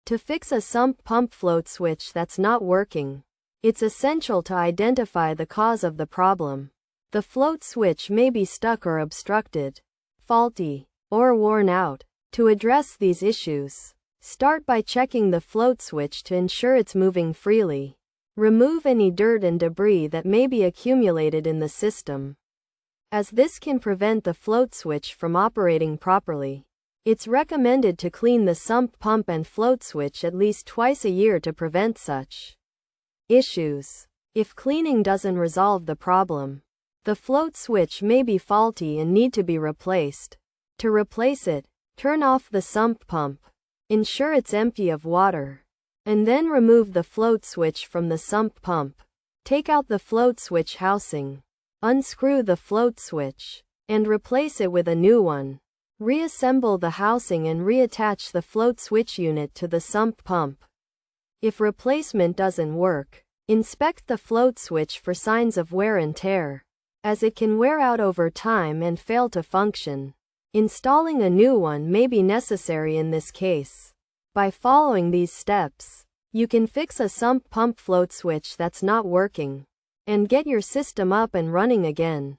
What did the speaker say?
To fix a sump pump float switch that's not working, it's essential to identify the cause of the problem. The float switch may be stuck or obstructed, faulty, or worn out. To address these issues, start by checking the float switch to ensure it's moving freely. Remove any dirt and debris that may be accumulated in the system, as this can prevent the float switch from operating properly. It's recommended to clean the sump pump and float switch at least twice a year to prevent such issues. If cleaning doesn't resolve the problem, the float switch may be faulty and need to be replaced. To replace it, turn off the sump pump, ensure it's empty of water, and then remove the float switch from the sump pump. Take out the float switch housing, unscrew the float switch, and replace it with a new one. Reassemble the housing and reattach the float switch unit to the sump pump. If replacement doesn't work, inspect the float switch for signs of wear and tear, as it can wear out over time and fail to function. Installing a new one may be necessary in this case. By following these steps, you can fix a sump pump float switch that's not working, and get your system up and running again.